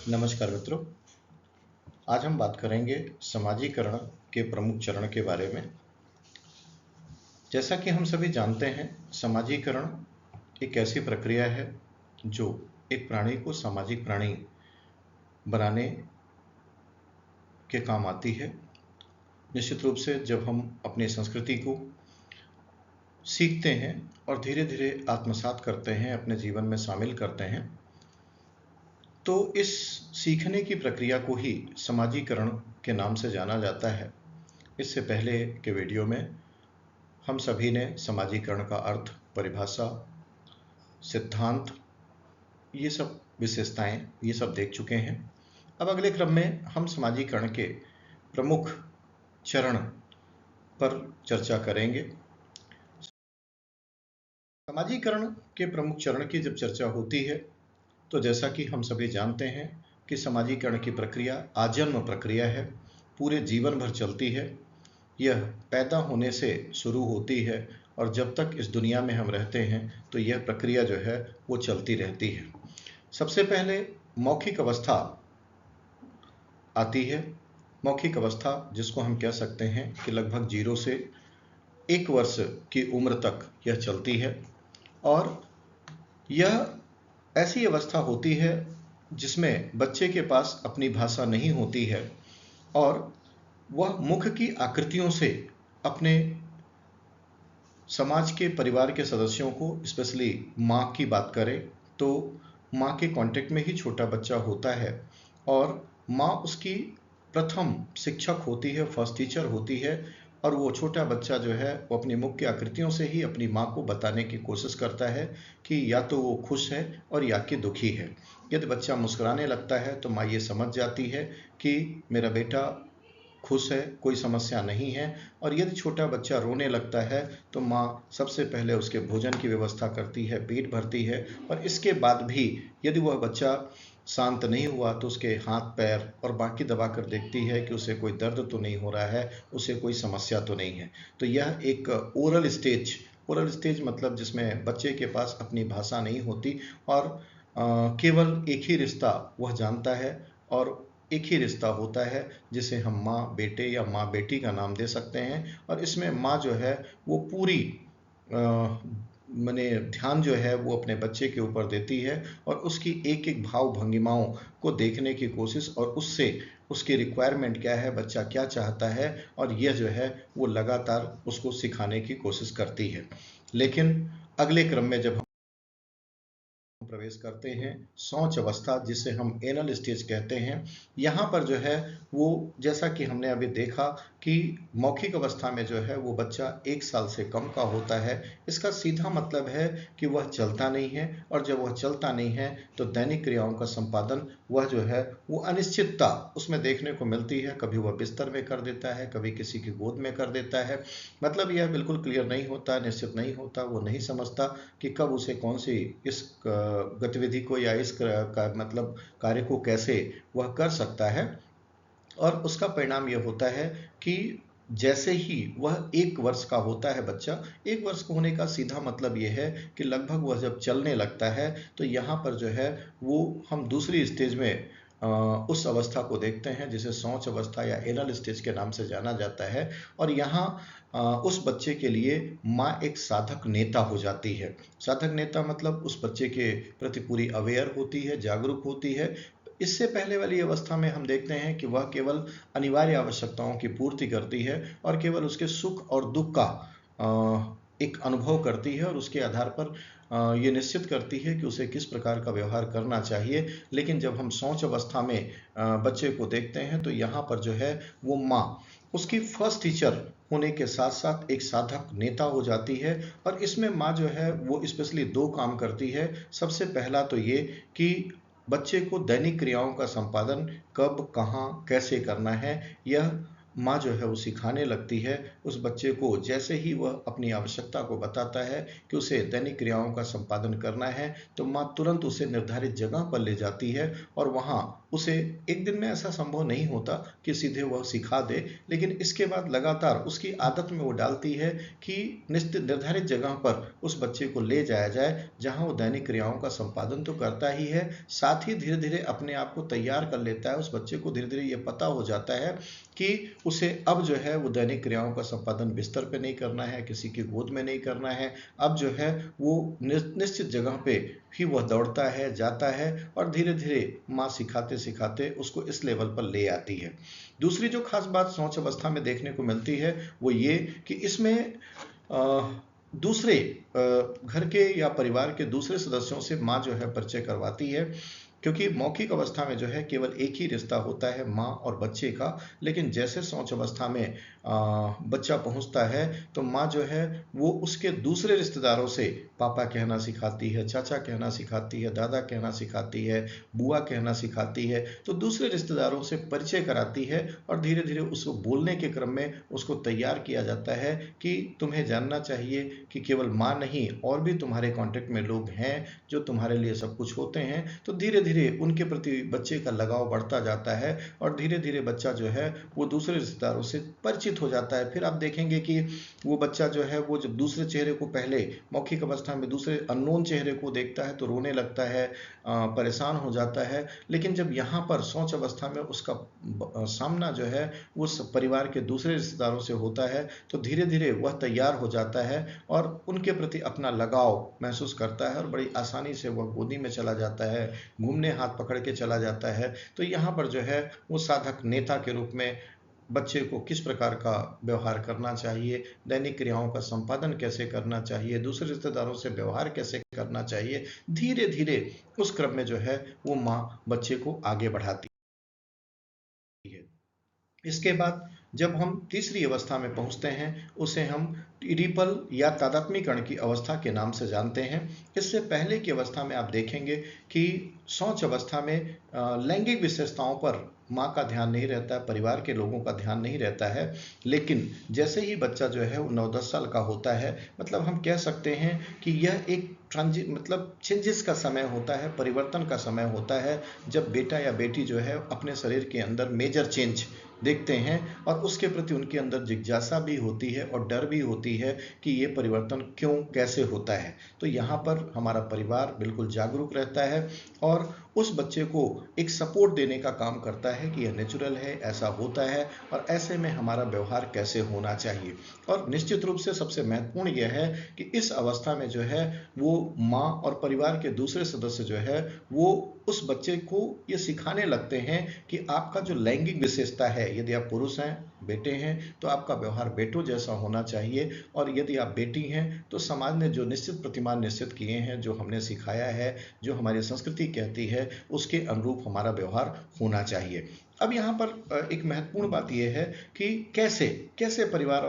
नमस्कार मित्रों। आज हम बात करेंगे समाजीकरण के प्रमुख चरण के बारे में। जैसा कि हम सभी जानते हैं, समाजीकरण एक ऐसी प्रक्रिया है जो एक प्राणी को सामाजिक प्राणी बनाने के काम आती है। निश्चित रूप से जब हम अपनी संस्कृति को सीखते हैं और धीरे धीरे आत्मसात करते हैं, अपने जीवन में शामिल करते हैं, तो इस सीखने की प्रक्रिया को ही समाजीकरण के नाम से जाना जाता है। इससे पहले के वीडियो में हम सभी ने समाजीकरण का अर्थ, परिभाषा, सिद्धांत, ये सब विशेषताएं ये सब देख चुके हैं। अब अगले क्रम में हम समाजीकरण के प्रमुख चरण पर चर्चा करेंगे। समाजीकरण के प्रमुख चरण की जब चर्चा होती है तो जैसा कि हम सभी जानते हैं कि समाजीकरण की प्रक्रिया आजन्म प्रक्रिया है, पूरे जीवन भर चलती है। यह पैदा होने से शुरू होती है और जब तक इस दुनिया में हम रहते हैं तो यह प्रक्रिया जो है वो चलती रहती है। सबसे पहले मौखिक अवस्था आती है। मौखिक अवस्था जिसको हम कह सकते हैं कि लगभग 0 से 1 वर्ष की उम्र तक यह चलती है और यह ऐसी अवस्था होती है जिसमें बच्चे के पास अपनी भाषा नहीं होती है और वह मुख की आकृतियों से अपने समाज के परिवार के सदस्यों को, स्पेशली माँ की बात करें तो माँ के कांटेक्ट में ही छोटा बच्चा होता है और माँ उसकी प्रथम शिक्षक होती है, फर्स्ट टीचर होती है और वो छोटा बच्चा जो है वो अपनी मुख की आकृतियों से ही अपनी माँ को बताने की कोशिश करता है कि या तो वो खुश है और या कि दुखी है। यदि बच्चा मुस्कुराने लगता है तो माँ ये समझ जाती है कि मेरा बेटा खुश है, कोई समस्या नहीं है। और यदि छोटा बच्चा रोने लगता है तो माँ सबसे पहले उसके भोजन की व्यवस्था करती है, पेट भरती है और इसके बाद भी यदि वह बच्चा शांत नहीं हुआ तो उसके हाथ पैर और बाकी दबाकर देखती है कि उसे कोई दर्द तो नहीं हो रहा है, उसे कोई समस्या तो नहीं है। तो यह एक ओरल स्टेज मतलब जिसमें बच्चे के पास अपनी भाषा नहीं होती और केवल एक ही रिश्ता वह जानता है और एक ही रिश्ता होता है जिसे हम माँ बेटे या माँ बेटी का नाम दे सकते हैं। और इसमें माँ जो है वो पूरी माने ध्यान जो है वो अपने बच्चे के ऊपर देती है और उसकी एक एक भाव भंगिमाओं को देखने की कोशिश और उससे उसकी रिक्वायरमेंट क्या है, बच्चा क्या चाहता है और यह जो है वो लगातार उसको सिखाने की कोशिश करती है। लेकिन अगले क्रम में जब प्रवेश करते हैं शौच अवस्था, जिसे हम एनल स्टेज कहते हैं, यहाँ पर जो है वो जैसा कि हमने अभी देखा कि मौखिक अवस्था में जो है वो बच्चा 1 साल से कम का होता है। इसका सीधा मतलब है कि वह चलता नहीं है और जब वह चलता नहीं है तो दैनिक क्रियाओं का संपादन वह जो है वो अनिश्चितता उसमें देखने को मिलती है। कभी वह बिस्तर में कर देता है, कभी किसी की गोद में कर देता है। मतलब यह बिल्कुल क्लियर नहीं होता, निश्चित नहीं होता, वो नहीं समझता कि कब उसे कौन सी इस गतिविधि को या इस का मतलब कार्य को कैसे वह कर सकता है। और उसका परिणाम यह होता है कि जैसे ही वह 1 वर्ष का होता है बच्चा, 1 वर्ष का होने का सीधा मतलब यह है कि लगभग वह जब चलने लगता है तो यहाँ पर जो है वो हम दूसरी स्टेज में उस अवस्था को देखते हैं जिसे शौच अवस्था या एनल स्टेज के नाम से जाना जाता है। और यहाँ उस बच्चे के लिए माँ एक साधक नेता हो जाती है। साधक नेता मतलब उस बच्चे के प्रति पूरी अवेयर होती है, जागरूक होती है। इससे पहले वाली अवस्था में हम देखते हैं कि वह केवल अनिवार्य आवश्यकताओं की पूर्ति करती है और केवल उसके सुख और दुख का एक अनुभव करती है और उसके आधार पर ये निश्चित करती है कि उसे किस प्रकार का व्यवहार करना चाहिए। लेकिन जब हम शौच अवस्था में बच्चे को देखते हैं तो यहाँ पर जो है वो माँ उसकी फर्स्ट टीचर होने के साथ साथ एक साधक नेता हो जाती है। और इसमें माँ जो है वो स्पेशली 2 काम करती है। सबसे पहला तो ये कि बच्चे को दैनिक क्रियाओं का संपादन कब, कहाँ, कैसे करना है, यह माँ जो है वो सिखाने लगती है उस बच्चे को। जैसे ही वह अपनी आवश्यकता को बताता है कि उसे दैनिक क्रियाओं का संपादन करना है, तो माँ तुरंत उसे निर्धारित जगह पर ले जाती है और वहाँ उसे, एक दिन में ऐसा संभव नहीं होता कि सीधे वह सिखा दे, लेकिन इसके बाद लगातार उसकी आदत में वो डालती है कि निश्चित निर्धारित जगह पर उस बच्चे को ले जाया जाए, जहाँ वो दैनिक क्रियाओं का संपादन तो करता ही है, साथ ही धीरे धीरे अपने आप को तैयार कर लेता है। उस बच्चे को धीरे धीरे ये पता हो जाता है कि उसे अब जो है वो दैनिक क्रियाओं का संपादन बिस्तर पे नहीं करना है, किसी की गोद में नहीं करना है। अब जो है वो निश्चित जगह पे ही वह दौड़ता है, जाता है और धीरे धीरे माँ सिखाते सिखाते उसको इस लेवल पर ले आती है। दूसरी जो खास बात शौच अवस्था में देखने को मिलती है वो ये कि इसमें दूसरे घर के या परिवार के दूसरे सदस्यों से माँ जो है परिचय करवाती है, क्योंकि मौखिक अवस्था में जो है केवल एक ही रिश्ता होता है माँ और बच्चे का, लेकिन जैसे शौच अवस्था में बच्चा पहुंचता है तो माँ जो है वो उसके दूसरे रिश्तेदारों से पापा कहना सिखाती है, चाचा कहना सिखाती है, दादा कहना सिखाती है, बुआ कहना सिखाती है। तो दूसरे रिश्तेदारों से परिचय कराती है और धीरे धीरे उसको बोलने के क्रम में उसको तैयार किया जाता है कि तुम्हें जानना चाहिए कि केवल माँ नहीं और भी तुम्हारे कांटेक्ट में लोग हैं जो तुम्हारे लिए सब कुछ होते हैं। तो धीरे धीरे उनके प्रति बच्चे का लगाव बढ़ता जाता है और धीरे धीरे बच्चा जो है वो दूसरे रिश्तेदारों से परिचित हो जाता है। फिर आप देखेंगे कि वो बच्चा जो है वो जब दूसरे चेहरे को, पहले मौखिक अवस्था में दूसरे अननोन चेहरे को देखता है तो रोने लगता है, परेशान हो जाता है, लेकिन जब यहाँ पर शौच अवस्था में उसका सामना जो है वो परिवार के दूसरे रिश्तेदारों से होता है तो धीरे धीरे वह तैयार हो जाता है और उनके प्रति अपना लगाव महसूस करता है और बड़ी आसानी से वह गोदी में चला जाता है, घूमने हाथ पकड़ के चला जाता है। तो यहाँ पर जो है वो साधक नेता के रूप में बच्चे को किस प्रकार का व्यवहार करना चाहिए, दैनिक क्रियाओं का संपादन कैसे करना चाहिए, दूसरे रिश्तेदारों से व्यवहार कैसे करना चाहिए, धीरे धीरे उस क्रम में जो है वो माँ बच्चे को आगे बढ़ाती है। इसके बाद जब हम तीसरी अवस्था में पहुंचते हैं उसे हम इडिपल या तादात्म्यकरण की अवस्था के नाम से जानते हैं। इससे पहले की अवस्था में आप देखेंगे कि शौच अवस्था में लैंगिक विशेषताओं पर माँ का ध्यान नहीं रहता है, परिवार के लोगों का ध्यान नहीं रहता है, लेकिन जैसे ही बच्चा जो है वो 9-10 साल का होता है, मतलब हम कह सकते हैं कि यह एक मतलब चेंजेस का समय होता है, परिवर्तन का समय होता है, जब बेटा या बेटी जो है अपने शरीर के अंदर मेजर चेंज देखते हैं और उसके प्रति उनके अंदर जिज्ञासा भी होती है और डर भी होती है कि ये परिवर्तन क्यों, कैसे होता है। तो यहाँ पर हमारा परिवार बिल्कुल जागरूक रहता है और उस बच्चे को एक सपोर्ट देने का काम करता है कि यह नेचुरल है, ऐसा होता है और ऐसे में हमारा व्यवहार कैसे होना चाहिए। और निश्चित रूप से सबसे महत्वपूर्ण यह है कि इस अवस्था में जो है वो माँ और परिवार के दूसरे सदस्य जो है वो उस बच्चे को ये सिखाने लगते हैं कि आपका जो लैंगिक विशेषता है, यदि आप पुरुष हैं, बेटे हैं, तो आपका व्यवहार बेटों जैसा होना चाहिए और यदि आप बेटी हैं तो समाज ने जो निश्चित प्रतिमान निश्चित किए हैं, जो हमने सिखाया है, जो हमारी संस्कृति कहती है, उसके अनुरूप हमारा व्यवहार होना चाहिए। अब यहाँ पर एक महत्वपूर्ण बात यह है कि कैसे कैसे परिवार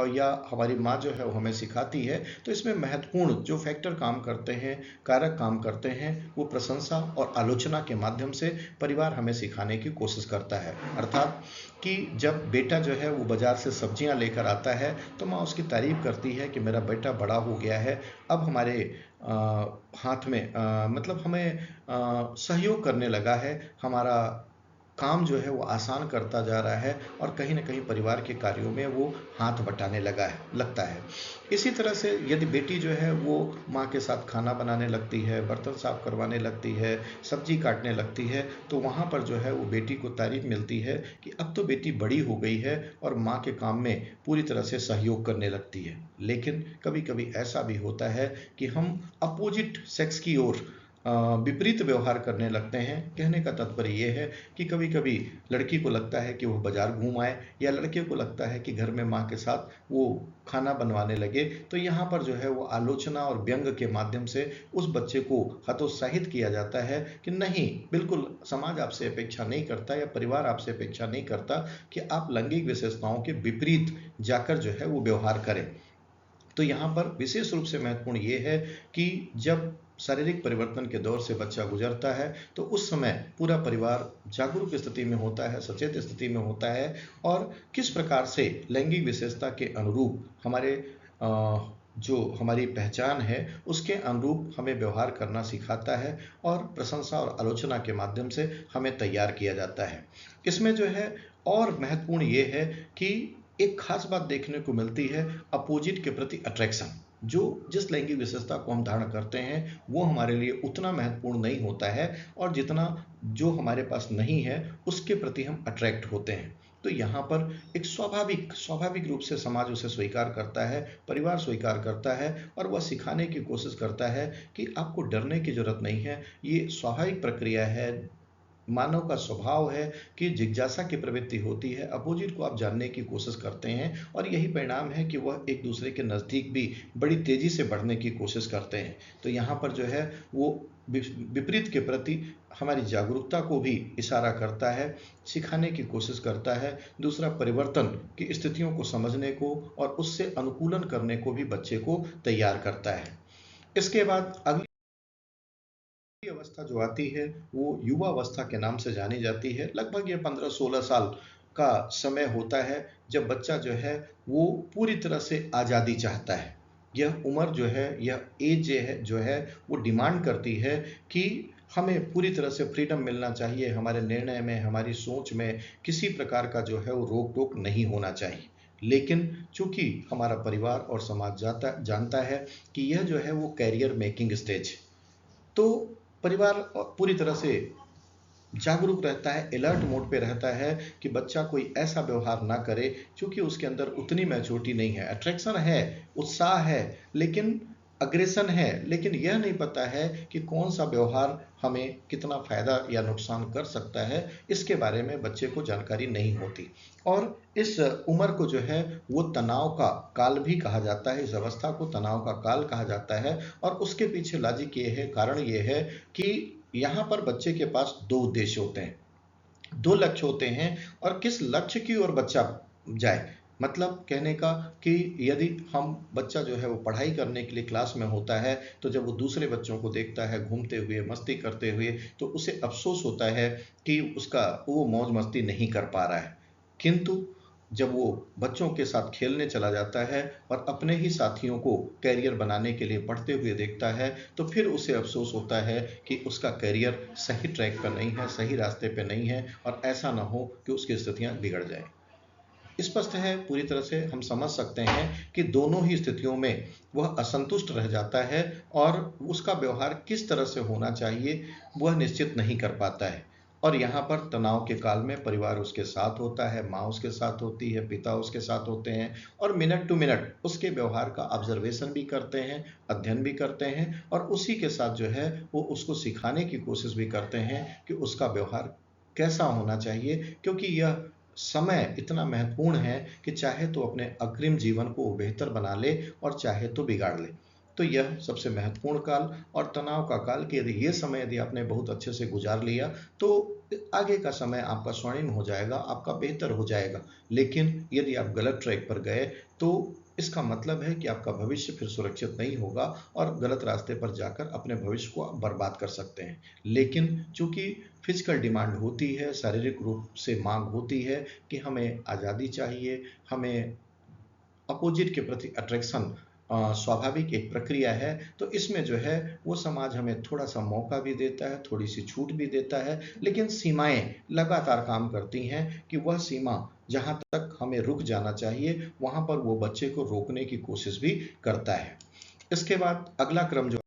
या हमारी माँ जो है वो हमें सिखाती है। तो इसमें महत्वपूर्ण जो फैक्टर काम करते हैं, कारक काम करते हैं, वो प्रशंसा और आलोचना के माध्यम से परिवार हमें सिखाने की कोशिश करता है। अर्थात कि जब बेटा जो है वो बाजार से सब्जियां लेकर आता है तो माँ उसकी तारीफ करती है कि मेरा बेटा बड़ा हो गया है, अब हमारे हाथ में मतलब हमें सहयोग करने लगा है, हमारा काम जो है वो आसान करता जा रहा है और कहीं ना कहीं परिवार के कार्यों में वो हाथ बटाने लगता है। इसी तरह से यदि बेटी जो है वो माँ के साथ खाना बनाने लगती है, बर्तन साफ करवाने लगती है, सब्जी काटने लगती है, तो वहाँ पर जो है वो बेटी को तारीफ मिलती है कि अब तो बेटी बड़ी हो गई है और माँ के काम में पूरी तरह से सहयोग करने लगती है। लेकिन कभी कभी ऐसा भी होता है कि हम अपोजिट सेक्स की ओर विपरीत व्यवहार करने लगते हैं। कहने का तात्पर्य यह है कि कभी कभी लड़की को लगता है कि वह बाजार घूम आए या लड़के को लगता है कि घर में माँ के साथ वो खाना बनवाने लगे। तो यहाँ पर जो है वो आलोचना और व्यंग के माध्यम से उस बच्चे को हतोत्साहित किया जाता है कि नहीं, बिल्कुल समाज आपसे अपेक्षा नहीं करता या परिवार आपसे अपेक्षा नहीं करता कि आप लैंगिक विशेषताओं के विपरीत जाकर जो है वो व्यवहार करें। तो यहाँ पर विशेष रूप से महत्वपूर्ण ये है कि जब शारीरिक परिवर्तन के दौर से बच्चा गुजरता है, तो उस समय पूरा परिवार जागरूक स्थिति में होता है, सचेत स्थिति में होता है, और किस प्रकार से लैंगिक विशेषता के अनुरूप हमारे जो हमारी पहचान है उसके अनुरूप हमें व्यवहार करना सिखाता है, और प्रशंसा और आलोचना के माध्यम से हमें तैयार किया जाता है। इसमें जो है और महत्वपूर्ण ये है कि एक खास बात देखने को मिलती है, अपोजिट के प्रति अट्रैक्शन। जो जिस लैंगिक विशेषता को हम धारण करते हैं वो हमारे लिए उतना महत्वपूर्ण नहीं होता है, और जितना जो हमारे पास नहीं है उसके प्रति हम अट्रैक्ट होते हैं। तो यहाँ पर एक स्वाभाविक रूप से समाज उसे स्वीकार करता है, परिवार स्वीकार करता है, और वह सिखाने की कोशिश करता है कि आपको डरने की जरूरत नहीं है, ये स्वाभाविक प्रक्रिया है। मानव का स्वभाव है कि जिज्ञासा की प्रवृत्ति होती है, अपोजिट को आप जानने की कोशिश करते हैं, और यही परिणाम है कि वह एक दूसरे के नज़दीक भी बड़ी तेजी से बढ़ने की कोशिश करते हैं। तो यहाँ पर जो है वो विपरीत के प्रति हमारी जागरूकता को भी इशारा करता है, सिखाने की कोशिश करता है। दूसरा, परिवर्तन की स्थितियों को समझने को और उससे अनुकूलन करने को भी बच्चे को तैयार करता है। इसके बाद अगली अवस्था जो आती है वो युवा अवस्था के नाम से जानी जाती है। लगभग ये 15-16 साल का समय होता है जब बच्चा जो है वो पूरी तरह से आज़ादी चाहता है। यह उम्र जो है, यह एज जो है वो डिमांड करती है कि हमें पूरी तरह से फ्रीडम मिलना चाहिए, हमारे निर्णय में, हमारी सोच में किसी प्रकार का जो है वो रोक टोक नहीं होना चाहिए। लेकिन चूंकि हमारा परिवार और समाज जानता है कि यह जो है वो कैरियर मेकिंग स्टेज है, तो परिवार पूरी तरह से जागरूक रहता है, अलर्ट मोड पे रहता है कि बच्चा कोई ऐसा व्यवहार ना करे, क्योंकि उसके अंदर उतनी मैच्योरिटी नहीं है। अट्रैक्शन है, उत्साह है, लेकिन अग्रेशन है, लेकिन यह नहीं पता है कि कौन सा व्यवहार हमें कितना फायदा या नुकसान कर सकता है, इसके बारे में बच्चे को जानकारी नहीं होती। और इस उम्र को जो है वो तनाव का काल भी कहा जाता है, इस अवस्था को तनाव का काल कहा जाता है। और उसके पीछे लॉजिक ये है, कारण ये है कि यहाँ पर बच्चे के पास दो उद्देश्य होते हैं, दो लक्ष्य होते हैं, और किस लक्ष्य की ओर बच्चा जाए। मतलब कहने का कि यदि हम बच्चा जो है वो पढ़ाई करने के लिए क्लास में होता है, तो जब वो दूसरे बच्चों को देखता है घूमते हुए, मस्ती करते हुए, तो उसे अफसोस होता है कि उसका वो मौज मस्ती नहीं कर पा रहा है। किंतु जब वो बच्चों के साथ खेलने चला जाता है और अपने ही साथियों को कैरियर बनाने के लिए पढ़ते हुए देखता है, तो फिर उसे अफसोस होता है कि उसका कैरियर सही ट्रैक पर नहीं है, सही रास्ते पे नहीं है, और ऐसा ना हो कि उसकी स्थितियां बिगड़ जाएं। स्पष्ट है, पूरी तरह से हम समझ सकते हैं कि दोनों ही स्थितियों में वह असंतुष्ट रह जाता है, और उसका व्यवहार किस तरह से होना चाहिए वह निश्चित नहीं कर पाता है। और यहाँ पर तनाव के काल में परिवार उसके साथ होता है, माँ उसके साथ होती है, पिता उसके साथ होते हैं, और मिनट टू मिनट उसके व्यवहार का ऑब्जर्वेशन भी करते हैं, अध्ययन भी करते हैं, और उसी के साथ जो है वो उसको सिखाने की कोशिश भी करते हैं कि उसका व्यवहार कैसा होना चाहिए, क्योंकि यह समय इतना महत्वपूर्ण है कि चाहे तो अपने अग्रिम जीवन को बेहतर बना ले, और चाहे तो बिगाड़ ले। तो यह सबसे महत्वपूर्ण काल और तनाव का काल कि यदि ये समय यदि आपने बहुत अच्छे से गुजार लिया, तो आगे का समय आपका स्वर्णिम हो जाएगा, आपका बेहतर हो जाएगा। लेकिन यदि आप गलत ट्रैक पर गए, तो इसका मतलब है कि आपका भविष्य फिर सुरक्षित नहीं होगा, और गलत रास्ते पर जाकर अपने भविष्य को आप बर्बाद कर सकते हैं। लेकिन चूंकि फिजिकल डिमांड होती है, शारीरिक रूप से मांग होती है कि हमें आज़ादी चाहिए, हमें अपोजिट के प्रति अट्रैक्शन स्वाभाविक एक प्रक्रिया है, तो इसमें जो है वो समाज हमें थोड़ा सा मौका भी देता है, थोड़ी सी छूट भी देता है, लेकिन सीमाएं लगातार काम करती हैं कि वह सीमा जहां तक हमें रुक जाना चाहिए वहां पर वो बच्चे को रोकने की कोशिश भी करता है। इसके बाद अगला क्रम जो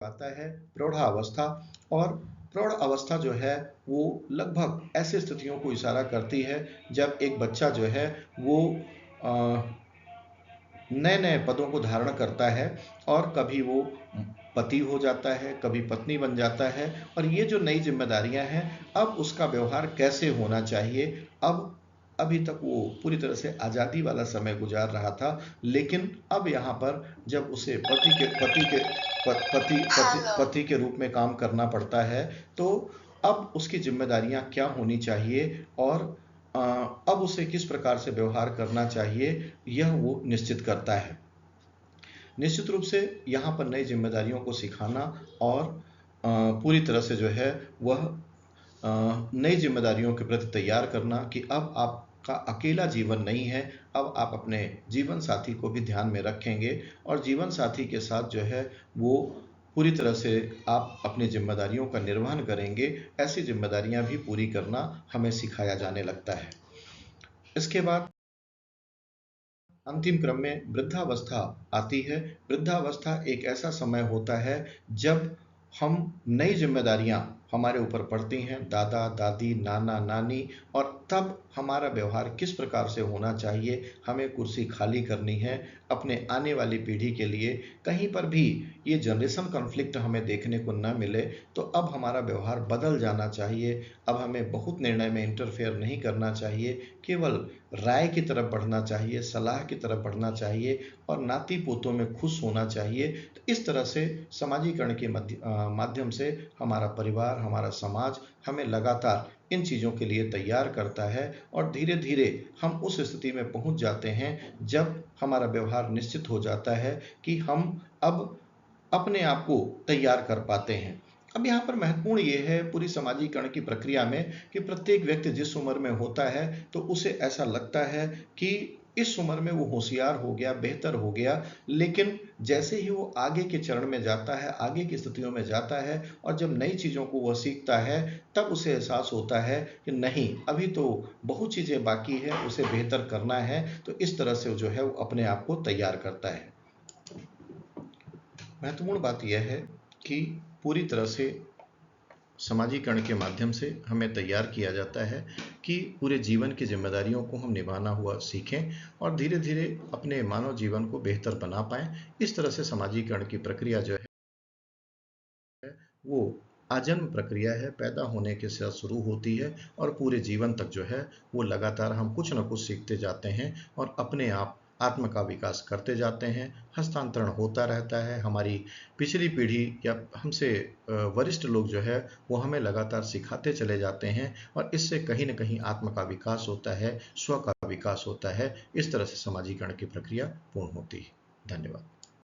आता है प्रौढ़ावस्था। और प्रौढ़ अवस्था जो है वो लगभग ऐसी स्थितियों को इशारा करती है जब एक बच्चा जो है वो नए नए पदों को धारण करता है, और कभी वो पति हो जाता है, कभी पत्नी बन जाता है, और ये जो नई जिम्मेदारियां हैं, अब उसका व्यवहार कैसे होना चाहिए। अब अभी तक वो पूरी तरह से आज़ादी वाला समय गुजार रहा था, लेकिन अब यहाँ पर जब उसे पति के रूप में काम करना पड़ता है, तो अब उसकी जिम्मेदारियां क्या होनी चाहिए, और अब उसे किस प्रकार से व्यवहार करना चाहिए, यह वो निश्चित करता है। निश्चित रूप से यहाँ पर नई जिम्मेदारियों को सिखाना और पूरी तरह से जो है वह नई जिम्मेदारियों के प्रति तैयार करना कि अब आपका अकेला जीवन नहीं है, अब आप अपने जीवन साथी को भी ध्यान में रखेंगे और जीवन साथी के साथ जो है वो पूरी तरह से आप अपनी जिम्मेदारियों का निर्वहन करेंगे। ऐसी जिम्मेदारियां भी पूरी करना हमें सिखाया जाने लगता है। इसके बाद अंतिम क्रम में वृद्धावस्था आती है। वृद्धावस्था एक ऐसा समय होता है जब हम नई जिम्मेदारियां हमारे ऊपर पड़ती हैं, दादा दादी नाना नानी, और तब हमारा व्यवहार किस प्रकार से होना चाहिए, हमें कुर्सी खाली करनी है अपने आने वाली पीढ़ी के लिए। कहीं पर भी ये जनरेशन कॉन्फ्लिक्ट हमें देखने को न मिले तो अब हमारा व्यवहार बदल जाना चाहिए। अब हमें बहुत निर्णय में इंटरफेयर नहीं करना चाहिए, केवल राय की तरफ बढ़ना चाहिए, सलाह की तरफ बढ़ना चाहिए और नाती पोतों में खुश होना चाहिए। तो इस तरह से समाजीकरण के माध्यम से हमारा परिवार, हमारा समाज हमें लगातार इन चीज़ों के लिए तैयार करता है और धीरे धीरे हम उस स्थिति में पहुंच जाते हैं जब हमारा व्यवहार निश्चित हो जाता है कि हम अब अपने आप को तैयार कर पाते हैं। अब यहाँ पर महत्वपूर्ण ये है पूरी समाजीकरण की प्रक्रिया में कि प्रत्येक व्यक्ति जिस उम्र में होता है तो उसे ऐसा लगता है कि इस उम्र में वो होशियार हो गया, बेहतर हो गया, लेकिन जैसे ही वो आगे के चरण में जाता है, आगे की स्थितियों में जाता है और जब नई चीज़ों को वह सीखता है तब उसे एहसास होता है कि नहीं, अभी तो बहुत चीज़ें बाकी है, उसे बेहतर करना है। तो इस तरह से जो है वो अपने आप को तैयार करता है। महत्वपूर्ण बात यह है कि पूरी तरह से समाजीकरण के माध्यम से हमें तैयार किया जाता है कि पूरे जीवन की जिम्मेदारियों को हम निभाना हुआ सीखें और धीरे धीरे अपने मानव जीवन को बेहतर बना पाएं। इस तरह से समाजीकरण की प्रक्रिया जो है वो आजन्म प्रक्रिया है, पैदा होने के साथ शुरू होती है और पूरे जीवन तक जो है वो लगातार हम कुछ न कुछ सीखते जाते हैं और अपने आप आत्म का विकास करते जाते हैं। हस्तांतरण होता रहता है, हमारी पिछली पीढ़ी या हमसे वरिष्ठ लोग जो है वो हमें लगातार सिखाते चले जाते हैं और इससे कहीं न कहीं आत्म का विकास होता है, स्व का विकास होता है। इस तरह से समाजीकरण की प्रक्रिया पूर्ण होती है। धन्यवाद।